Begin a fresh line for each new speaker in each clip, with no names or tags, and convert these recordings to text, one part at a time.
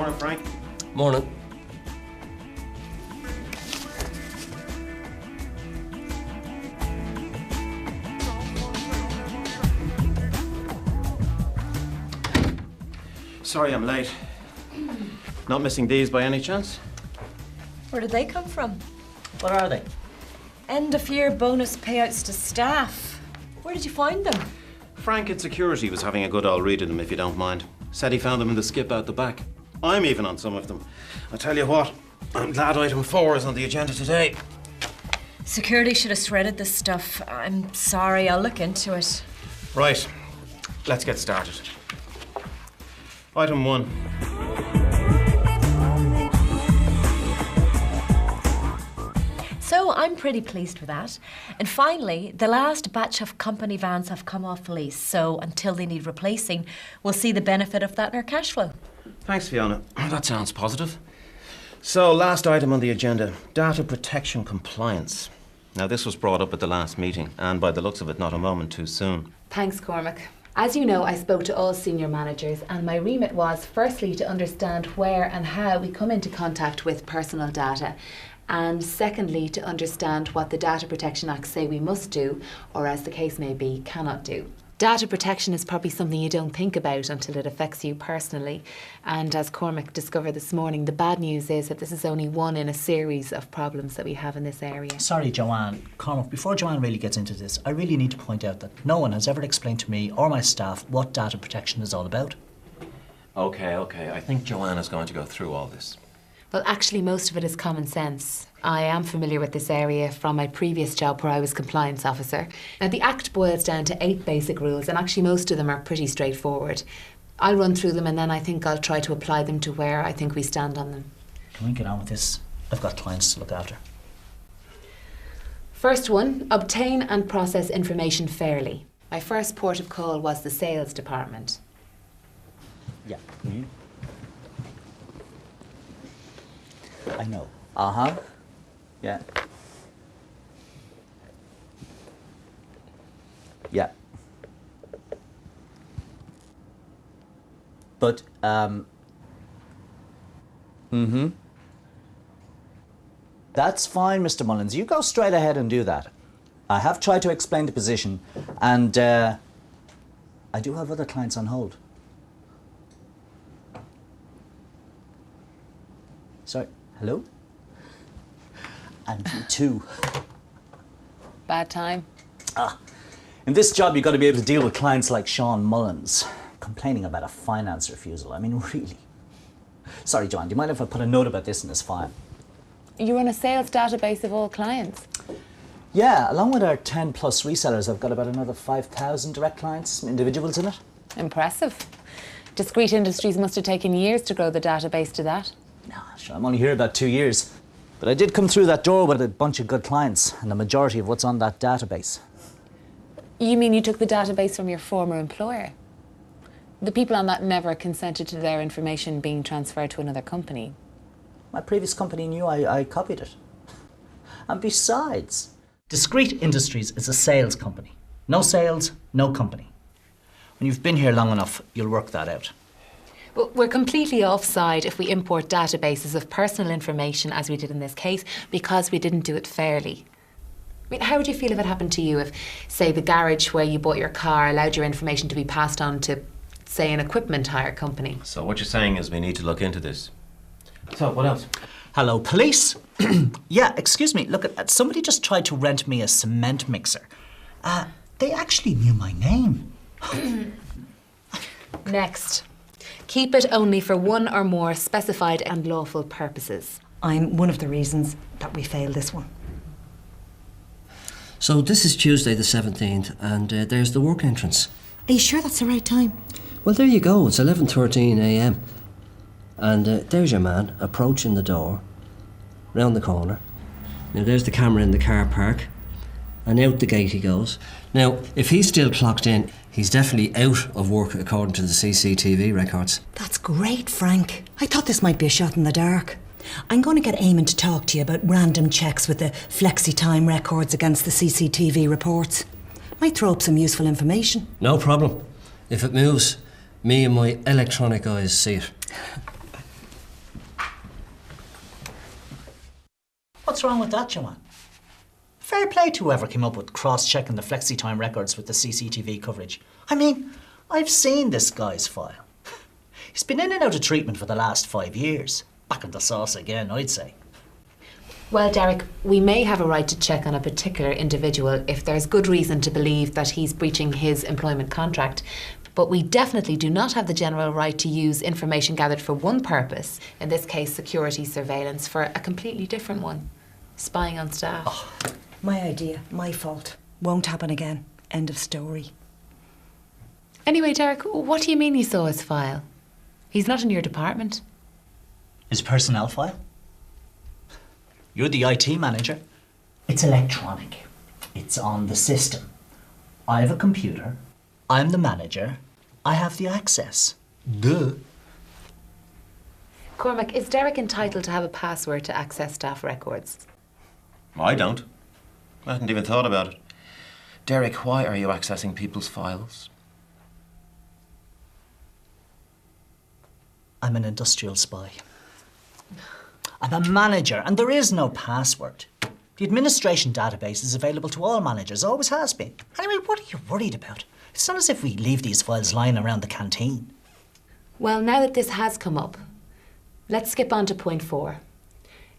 Morning, Frank.
Morning.
Sorry I'm late. Not missing these by any chance?
Where did they come from?
What are they?
End of year bonus payouts to staff. Where did you find them?
Frank at security was having a good old read of them, if you don't mind. Said he found them in the skip out the back. I'm even on some of them. I tell you what, I'm glad item 4 is on the agenda today.
Security should have shredded this stuff. I'm sorry, I'll look into it.
Right, let's get started. Item 1.
So I'm pretty pleased with that. And finally, the last batch of company vans have come off lease. So until they need replacing, we'll see the benefit of that in our cash flow.
Thanks, Fiona. That sounds positive. So, last item on the agenda, data protection compliance. Now, this was brought up at the last meeting, and by the looks of it, not a moment too soon.
Thanks, Cormac. As you know, I spoke to all senior managers, and my remit was firstly to understand where and how we come into contact with personal data, and secondly to understand what the Data Protection Acts say we must do, or as the case may be, cannot do. Data protection is probably something you don't think about until it affects you personally. And as Cormac discovered this morning, the bad news is that this is only one in a series of problems that we have in this area.
Sorry, Joanne. Cormac, before Joanne really gets into this, I really need to point out that no one has ever explained to me or my staff what data protection is all about.
Okay. I think Joanne is going to go through all this.
Well, actually, most of it is common sense. I am familiar with this area from my previous job where I was compliance officer. Now, the Act boils down to 8 basic rules, and actually most of them are pretty straightforward. I'll run through them and then I think I'll try to apply them to where I think we stand on them.
Can we get on with this? I've got clients to look after.
First one, obtain and process information fairly. My first port of call was the sales department.
Yeah. Mm-hmm. I know. Uh-huh. Yeah. Yeah. But, That's fine, Mr. Mullins. You go straight ahead and do that. I have tried to explain the position, and, I do have other clients on hold. Sorry. Hello? And you too.
Bad time?
In this job, you've got to be able to deal with clients like Sean Mullins, complaining about a finance refusal. I mean, really. Sorry, John, do you mind if I put a note about this in this file?
You run a sales database of all clients?
Yeah, along with our 10 plus resellers, I've got about another 5,000 direct clients, individuals in it.
Impressive. Discrete Industries must have taken years to grow the database to that.
Nah, sure, I'm only here about 2 years. But I did come through that door with a bunch of good clients, and the majority of what's on that database.
You mean you took the database from your former employer? The people on that never consented to their information being transferred to another company.
My previous company knew I copied it. And besides, Discrete Industries is a sales company. No sales, no company. When you've been here long enough, you'll work that out.
But we're completely offside if we import databases of personal information, as we did in this case, because we didn't do it fairly. I mean, how would you feel if it happened to you if, say, the garage where you bought your car allowed your information to be passed on to, say, an equipment hire company?
So what you're saying is we need to look into this. So, what else?
Hello, police? Yeah, excuse me. Look, somebody just tried to rent me a cement mixer. They actually knew my name.
Next. Keep it only for one or more specified and lawful purposes.
I'm one of the reasons that we failed this one.
So this is Tuesday the 17th, and there's the work entrance.
Are you sure that's the right time?
Well, there you go. It's 11:13 a.m. And there's your man approaching the door, round the corner. Now, there's the camera in the car park, and out the gate he goes. Now, if he's still clocked in, he's definitely out of work according to the CCTV records.
That's great, Frank. I thought this might be a shot in the dark. I'm going to get Eamon to talk to you about random checks with the flexi-time records against the CCTV reports. Might throw up some useful information.
No problem. If it moves, me and my electronic eyes see it.
What's wrong with that, Joanne? Fair play to whoever came up with cross-checking the flexi-time records with the CCTV coverage. I mean, I've seen this guy's file. He's been in and out of treatment for the last 5 years. Back in the sauce again, I'd say.
Well, Derek, we may have a right to check on a particular individual if there's good reason to believe that he's breaching his employment contract. But we definitely do not have the general right to use information gathered for one purpose, in this case security surveillance, for a completely different one, spying on staff.
Oh.
My idea, my fault. Won't happen again. End of story.
Anyway, Derek, what do you mean you saw his file? He's not in your department.
His personnel file? You're the IT manager. It's electronic. It's on the system. I have a computer. I'm the manager. I have the access. Duh.
Cormac, is Derek entitled to have a password to access staff records?
I don't. I hadn't even thought about it. Derek, why are you accessing people's files?
I'm an industrial spy. I'm a manager, and there is no password. The administration database is available to all managers, always has been. Anyway, what are you worried about? It's not as if we leave these files lying around the canteen.
Well, now that this has come up, let's skip on to point 4.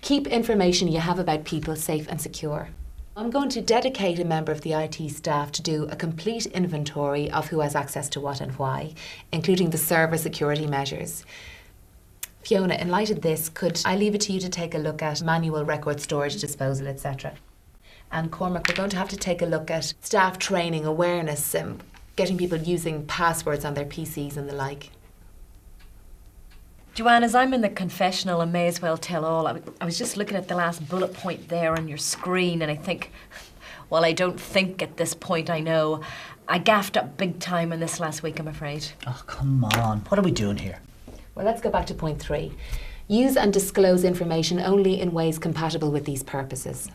Keep information you have about people safe and secure. I'm going to dedicate a member of the IT staff to do a complete inventory of who has access to what and why, including the server security measures. Fiona, in light of this, could I leave it to you to take a look at manual record storage, disposal, etc.? And Cormac, we're going to have to take a look at staff training, awareness, getting people using passwords on their PCs and the like.
Joanne, as I'm in the confessional, I may as well tell all. I was just looking at the last bullet point there on your screen, and I think, well, I don't think at this point I know. I gaffed up big time in this last week, I'm afraid.
Oh, come on. What are we doing here?
Well, let's go back to point 3. Use and disclose information only in ways compatible with these purposes.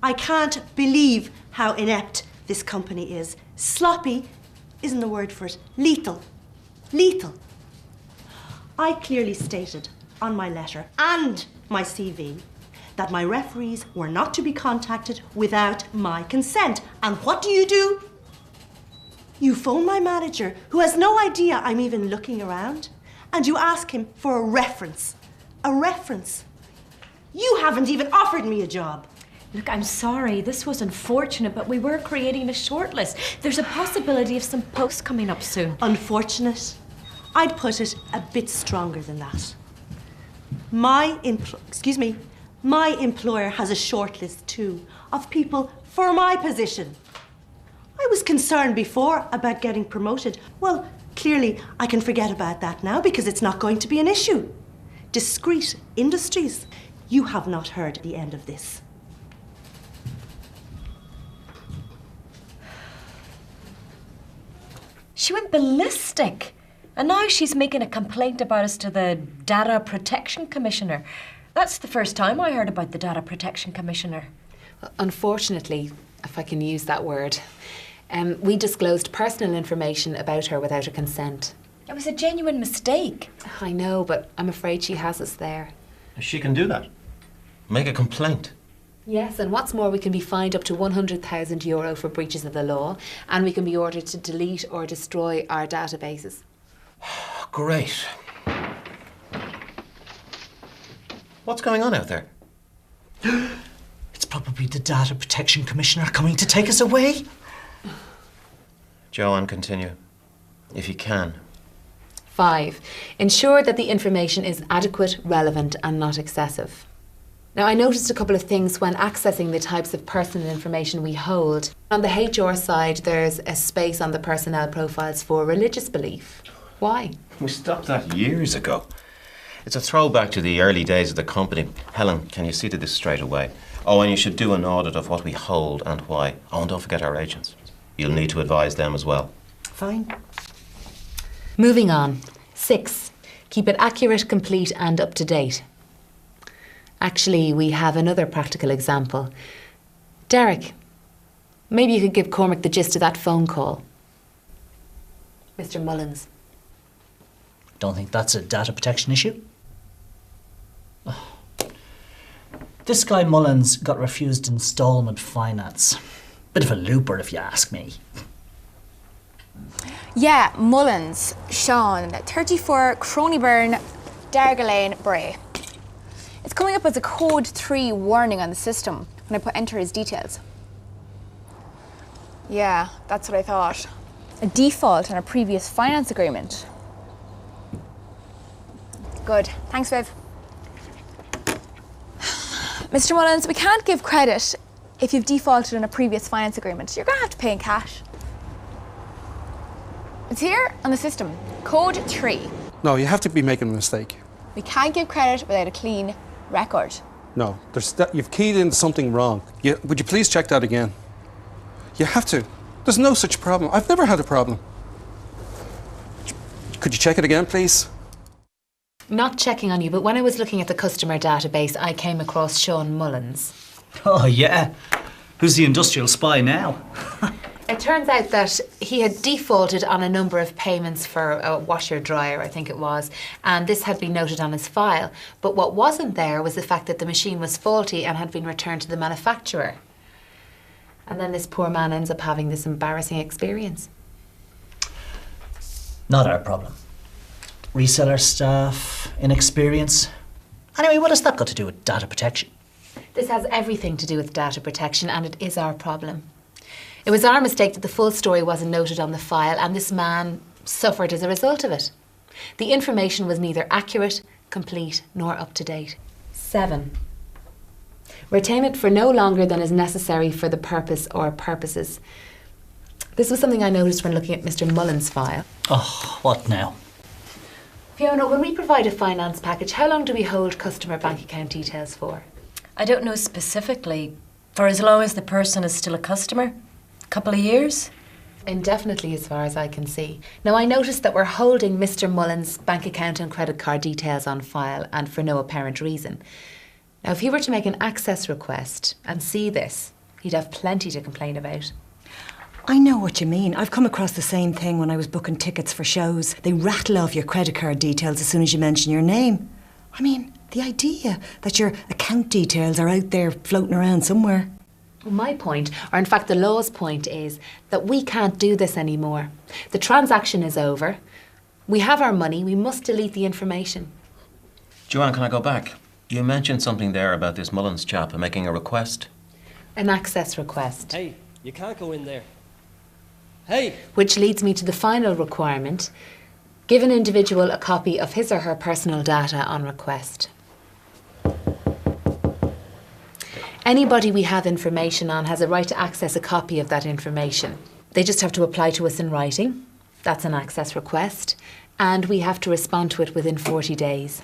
I can't believe how inept this company is. Sloppy isn't the word for it. Lethal. Lethal. I clearly stated on my letter and my CV that my referees were not to be contacted without my consent. And what do? You phone my manager, who has no idea I'm even looking around, and you ask him for a reference. A reference. You haven't even offered me a job.
Look, I'm sorry, this was unfortunate, but we were creating a shortlist. There's a possibility of some posts coming up soon.
Unfortunate? I'd put it a bit stronger than that. My employer has a shortlist too of people for my position. I was concerned before about getting promoted. Well, clearly I can forget about that now because it's not going to be an issue. Discrete industries. You have not heard the end of this.
She went ballistic. And now she's making a complaint about us to the Data Protection Commissioner. That's the first time I heard about the Data Protection Commissioner.
Unfortunately, if I can use that word, we disclosed personal information about her without her consent.
It was a genuine mistake.
I know, but I'm afraid she has us there.
She can do that. Make a complaint.
Yes, and what's more, we can be fined up to €100,000 for breaches of the law, and we can be ordered to delete or destroy our databases.
Great. What's going on out there?
It's probably the Data Protection Commissioner coming to take us away.
Joanne, continue. If you can.
5. Ensure that the information is adequate, relevant, and not excessive. Now, I noticed a couple of things when accessing the types of personal information we hold. On the HR side, there's a space on the personnel profiles for religious belief. Why?
We stopped that years ago. It's a throwback to the early days of the company. Helen, can you see to this straight away? Oh, and you should do an audit of what we hold and why. Oh, and don't forget our agents. You'll need to advise them as well.
Fine.
Moving on. 6. Keep it accurate, complete, and up to date. Actually, we have another practical example. Derek, maybe you could give Cormac the gist of that phone call. Mr. Mullins.
Don't think that's a data protection issue. This guy Mullins got refused instalment finance. Bit of a looper, if you ask me.
Yeah, Mullins, Sean, 34 Croneyburn, Darga Lane, Bray. It's coming up as a code 3 warning on the system when I enter his details. Yeah, that's what I thought. A default on a previous finance agreement. Good. Thanks, Viv. Mr. Mullins, we can't give credit if you've defaulted on a previous finance agreement. You're going to have to pay in cash. It's here on the system. Code 3.
No, you have to be making a mistake.
We can't give credit without a clean record.
No, you've keyed in something wrong. Would you please check that again? You have to. There's no such problem. I've never had a problem. Could you check it again, please?
Not checking on you, but when I was looking at the customer database, I came across Sean Mullins.
Oh, yeah. Who's the industrial spy now?
It turns out that he had defaulted on a number of payments for a washer dryer, I think it was, and this had been noted on his file. But what wasn't there was the fact that the machine was faulty and had been returned to the manufacturer. And then this poor man ends up having this embarrassing experience.
Not our problem. Reseller staff, inexperience. Anyway, what has that got to do with data protection?
This has everything to do with data protection, and it is our problem. It was our mistake that the full story wasn't noted on the file, and this man suffered as a result of it. The information was neither accurate, complete, nor up to date. 7. Retain it for no longer than is necessary for the purpose or purposes. This was something I noticed when looking at Mr. Mullins' file.
Oh, what now?
Fiona, when we provide a finance package, how long do we hold customer bank account details for?
I don't know specifically. For as long as the person is still a customer. A couple of years.
Indefinitely, as far as I can see. Now, I noticed that we're holding Mr. Mullins' bank account and credit card details on file, and for no apparent reason. Now, if he were to make an access request and see this, he'd have plenty to complain about.
I know what you mean. I've come across the same thing when I was booking tickets for shows. They rattle off your credit card details as soon as you mention your name. I mean, the idea that your account details are out there floating around somewhere.
Well, my point, or in fact the law's point, is that we can't do this anymore. The transaction is over. We have our money. We must delete the information.
Joanne, can I go back? You mentioned something there about this Mullins chap making a request.
An access request.
Hey, you can't go in there. Hey!
Which leads me to the final requirement. Give an individual a copy of his or her personal data on request. Anybody we have information on has a right to access a copy of that information. They just have to apply to us in writing. That's an access request. And we have to respond to it within 40 days.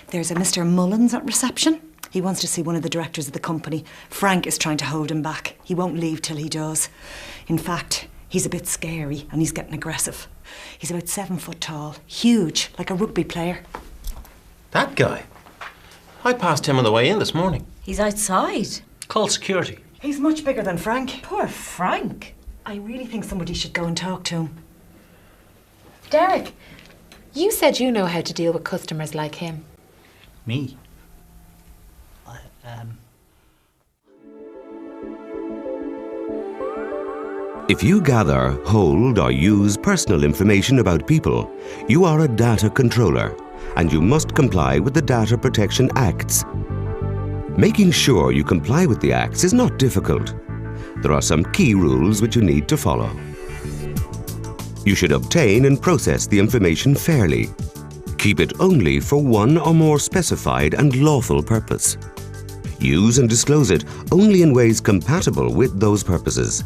There's a Mr. Mullins at reception. He wants to see one of the directors of the company. Frank is trying to hold him back. He won't leave till he does. In fact, he's a bit scary and he's getting aggressive. He's about 7 foot tall, huge, like a rugby player.
That guy? I passed him on the way in this morning.
He's outside.
Call security.
He's much bigger than Frank.
Poor Frank.
I really think somebody should go and talk to him.
Derek, you said you know how to deal with customers like him.
Me?
If you gather, hold or use personal information about people, you are a data controller and you must comply with the Data Protection Acts. Making sure you comply with the Acts is not difficult. There are some key rules which you need to follow. You should obtain and process the information fairly. Keep it only for one or more specified and lawful purpose. Use and disclose it only in ways compatible with those purposes.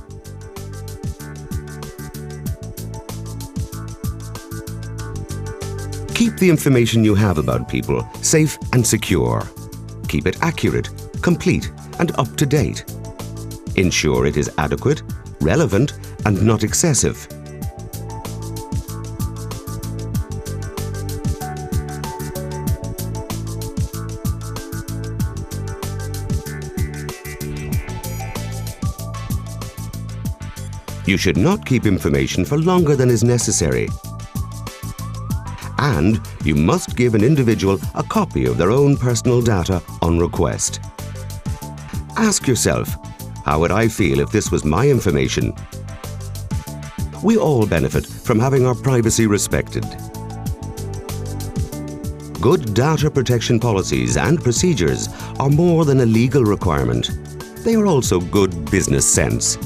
Keep the information you have about people safe and secure. Keep it accurate, complete, and up to date. Ensure it is adequate, relevant, and not excessive. You should not keep information for longer than is necessary. And you must give an individual a copy of their own personal data on request. Ask yourself, how would I feel if this was my information? We all benefit from having our privacy respected. Good data protection policies and procedures are more than a legal requirement. They are also good business sense.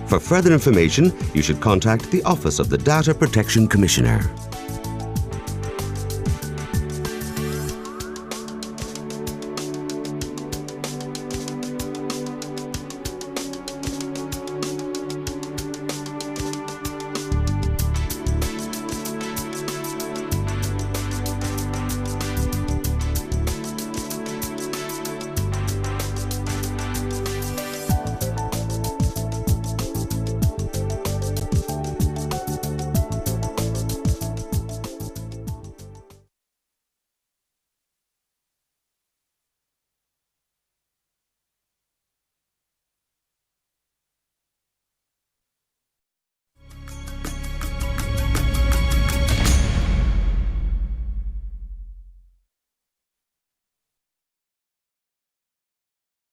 For further information, you should contact the Office of the Data Protection Commissioner.